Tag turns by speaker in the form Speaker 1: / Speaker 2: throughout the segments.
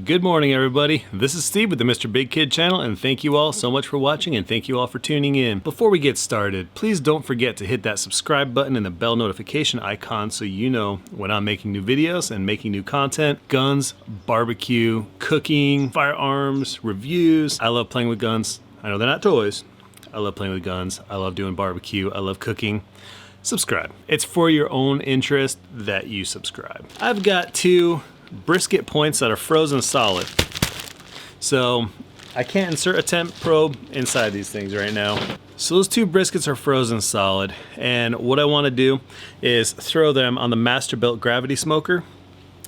Speaker 1: Good morning, everybody. This is Steve with the Mr. Big Kid channel, and thank you all so much for watching, and thank you all for tuning in. Before we get started, please don't forget to hit that subscribe button and the bell notification icon so you know when I'm making new videos and making new content. Guns, barbecue, cooking, firearms, reviews. I love playing with guns. I know they're not toys. I love playing with guns. I love doing barbecue. I love cooking. Subscribe. It's for your own interest that you subscribe. I've got two brisket points that are frozen solid. So I can't insert a temp probe inside these things right now. So those two briskets are frozen solid, and what I want to do is throw them on the Masterbuilt gravity smoker,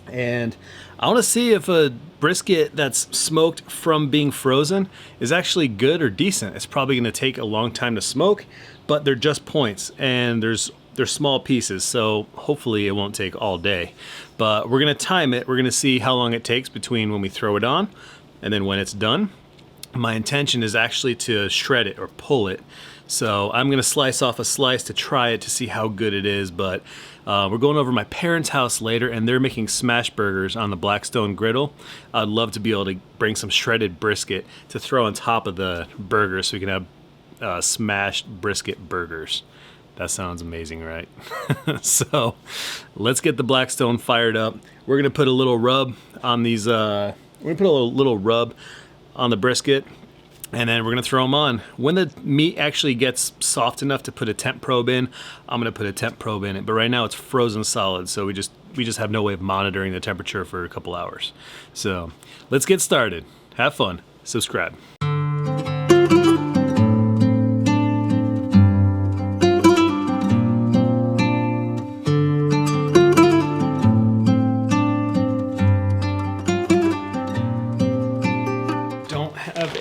Speaker 1: and I want to see if a brisket that's smoked from being frozen is actually good or decent. It's probably going to take a long time to smoke, but they're just points, and they're small pieces, so hopefully it won't take all day. But we're gonna time it. We're gonna see how long it takes between when we throw it on and then when it's done. My intention is actually to shred it or pull it. So I'm gonna slice off a slice to try it to see how good it is, but we're going over to my parents' house later, and they're making smash burgers on the Blackstone griddle. I'd love to be able to bring some shredded brisket to throw on top of the burger so we can have smashed brisket burgers. That sounds amazing, right? So let's get the Blackstone fired up. We're gonna put a little rub on these, we're gonna put a little rub on the brisket, and then we're gonna throw them on. When the meat actually gets soft enough to put a temp probe in, I'm gonna put a temp probe in it. But right now it's frozen solid, so we just have no way of monitoring the temperature for a couple hours. So let's get started. Have fun. Subscribe.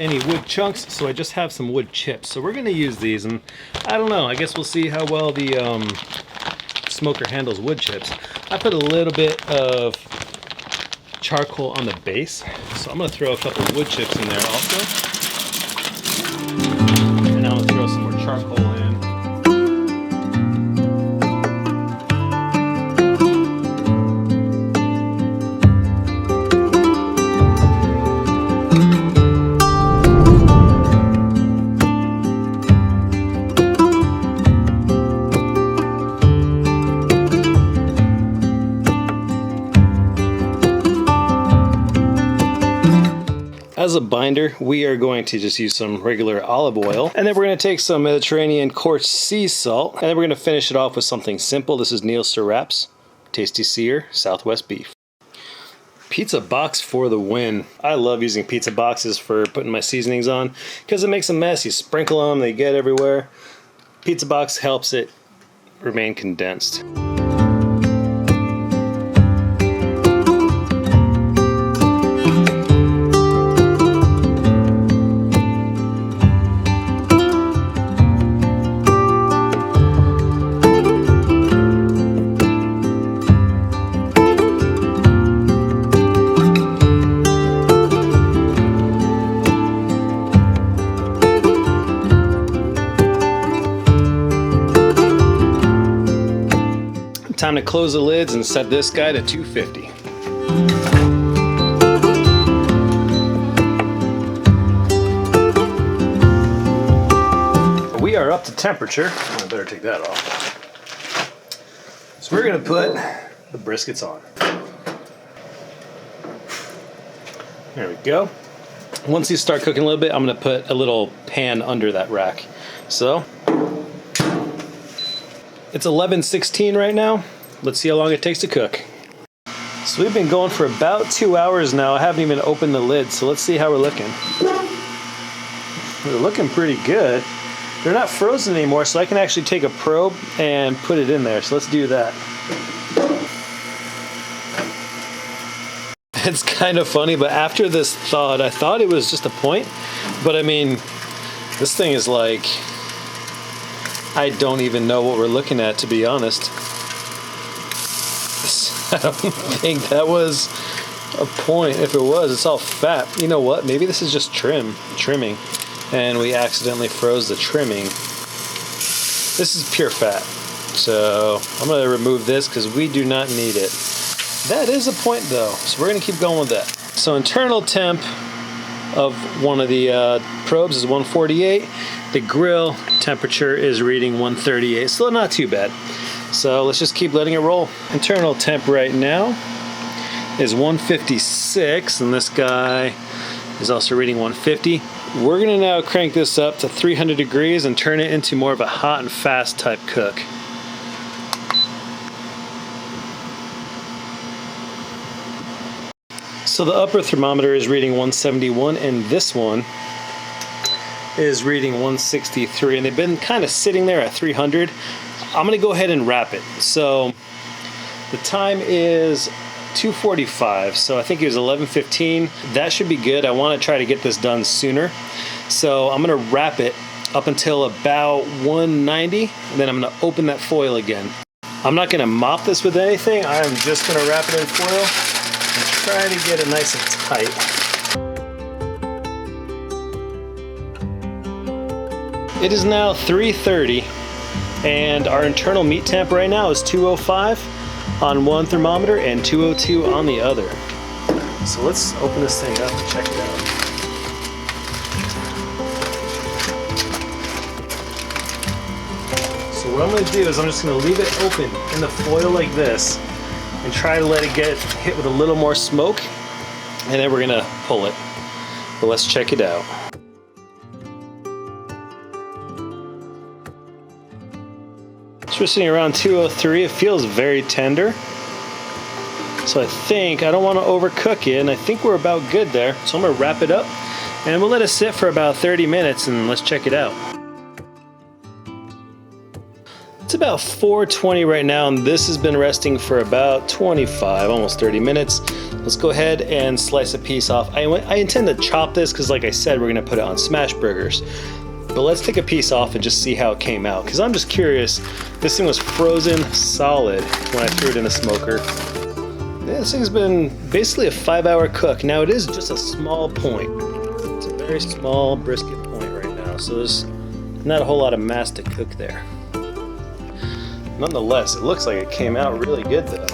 Speaker 1: Any wood chunks, so I just have some wood chips. So we're gonna use these, and I don't know, I guess we'll see how well the smoker handles wood chips. I put a little bit of charcoal on the base, so I'm gonna throw a couple of wood chips in there also, and I'm gonna throw some more charcoal in. As a binder, we are going to just use some regular olive oil, and then we're going to take some Mediterranean coarse sea salt, and then we're going to finish it off with something simple. This is Neil Serap's Tasty Sear Southwest Beef. Pizza box for the win. I love using pizza boxes for putting my seasonings on because it makes a mess. You sprinkle them, they get everywhere. Pizza box helps it remain condensed. Time to close the lids and set this guy to 250. We are up to temperature. I better take that off. So we're gonna put the briskets on. There we go. Once these start cooking a little bit, I'm gonna put a little pan under that rack. So it's 11:16 right now. Let's see how long it takes to cook. So we've been going for about 2 hours now. I haven't even opened the lid, so let's see how we're looking. We're looking pretty good. They're not frozen anymore, so I can actually take a probe and put it in there. So let's do that. It's kind of funny, but after this thawed, I thought it was just a point, but I mean, this thing is like, I don't even know what we're looking at, to be honest. I don't think that was a point. If it was, it's all fat. You know what? Maybe this is just trimming, and we accidentally froze the trimming. This is pure fat. So I'm going to remove this because we do not need it. That is a point though, so we're going to keep going with that. So internal temp of one of the probes is 148. The grill temperature is reading 138, so not too bad. So let's just keep letting it roll. Internal temp right now is 156, and this guy is also reading 150. We're gonna now crank this up to 300 degrees and turn it into more of a hot and fast type cook. So the upper thermometer is reading 171, and this one is reading 163, and they've been kind of sitting there at 300. I'm gonna go ahead and wrap it. So the time is 2:45, so I think it was 11:15. That should be good. I want to try to get this done sooner. So I'm gonna wrap it up until about 190, and then I'm gonna open that foil again. I'm not gonna mop this with anything. I am just gonna wrap it in foil and try to get it nice and tight. It is now 3:30, and our internal meat temp right now is 205 on one thermometer and 202 on the other. So let's open this thing up and check it out. So what I'm going to do is I'm just going to leave it open in the foil like this and try to let it get hit with a little more smoke, and then we're going to pull it. But let's check it out. So we're sitting around 203. It feels very tender. So I don't want to overcook it, and I think we're about good there. So I'm going to wrap it up, and we'll let it sit for about 30 minutes, and let's check it out. It's about 4:20 right now, and this has been resting for about 25, almost 30 minutes. Let's go ahead and slice a piece off. I intend to chop this because, like I said, we're going to put it on smash burgers. But let's take a piece off and just see how it came out, because I'm just curious. This thing was frozen solid when I threw it in the smoker. This thing's been basically a 5-hour cook. Now it is just a small point. It's a very small brisket point right now, so there's not a whole lot of mass to cook there. Nonetheless, it looks like it came out really good though.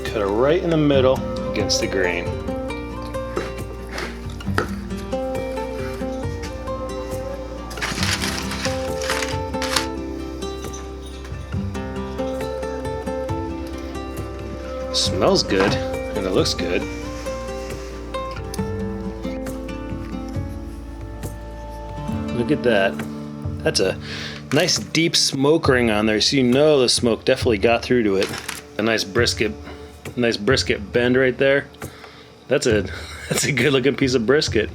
Speaker 1: Cut it right in the middle against the grain. Smells good, and it looks good. Look at that. That's a nice deep smoke ring on there, so you know the smoke definitely got through to it. A nice brisket bend right there. That's a good looking piece of brisket.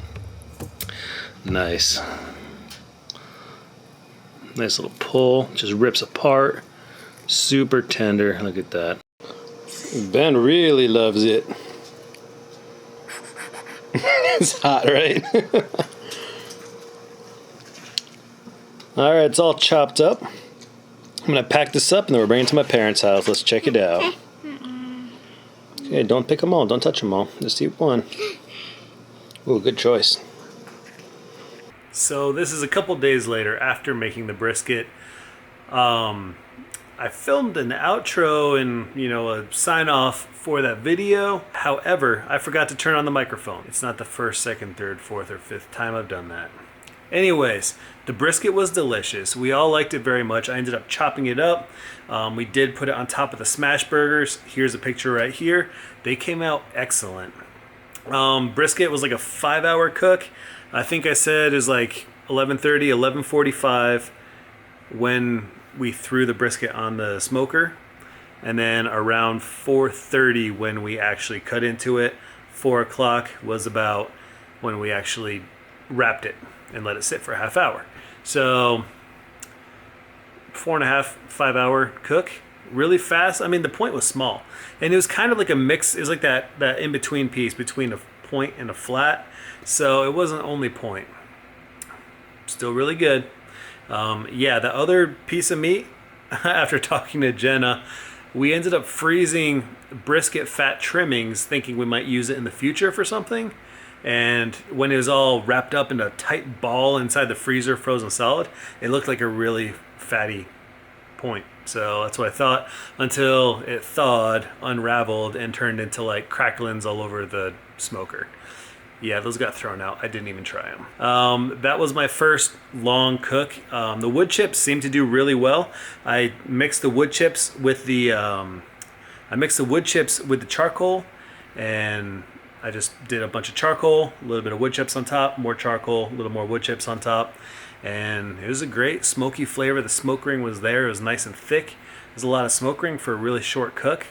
Speaker 1: Nice. Nice little pull, just rips apart. Super tender, look at that. Ben really loves it. It's hot, right? All right, it's all chopped up. I'm gonna pack this up and then we're bringing it to my parents' house. Let's check it out. Okay, don't pick them all. Don't touch them all. Just eat one. Ooh, good choice. So this is a couple days later after making the brisket. I filmed an outro and, a sign off for that video. However, I forgot to turn on the microphone. It's not the first, second, third, fourth, or fifth time I've done that. Anyways, the brisket was delicious. We all liked it very much. I ended up chopping it up. We did put it on top of the smash burgers. Here's a picture right here. They came out excellent. Brisket was like a 5-hour cook. I think I said it was like 11:30, 11:45 when we threw the brisket on the smoker, and then around 4:30 when we actually cut into it. 4 o'clock was about when we actually wrapped it and let it sit for a half hour. So 4.5, 5-hour cook, really fast. I mean, the point was small, and it was kind of like a mix. It was like that in-between piece between a point and a flat, so it wasn't only point. Still really good. Yeah, the other piece of meat, after talking to Jenna, we ended up freezing brisket fat trimmings thinking we might use it in the future for something. And when it was all wrapped up in a tight ball inside the freezer, frozen solid, it looked like a really fatty point. So that's what I thought, until it thawed, unraveled, and turned into like cracklings all over the smoker. Yeah, those got thrown out. I didn't even try them. That was my first long cook. The wood chips seemed to do really well. I mixed the wood chips with the charcoal, and I just did a bunch of charcoal, a little bit of wood chips on top, more charcoal, a little more wood chips on top, and it was a great smoky flavor. The smoke ring was there. It was nice and thick. There's a lot of smoke ring for a really short cook.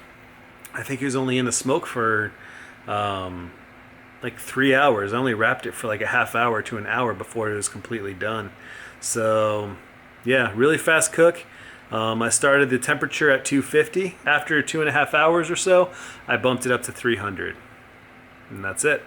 Speaker 1: I think it was only in the smoke for like 3 hours. I only wrapped it for like a half hour to an hour before it was completely done. So yeah, really fast cook. I started the temperature at 250. After 2.5 hours or so, I bumped it up to 300. And that's it.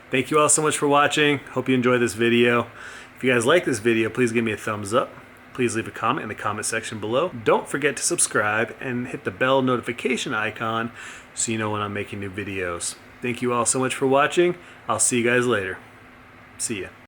Speaker 1: Thank you all so much for watching. Hope you enjoyed this video. If you guys like this video, please give me a thumbs up. Please leave a comment in the comment section below. Don't forget to subscribe and hit the bell notification icon so you know when I'm making new videos. Thank you all so much for watching. I'll see you guys later. See ya.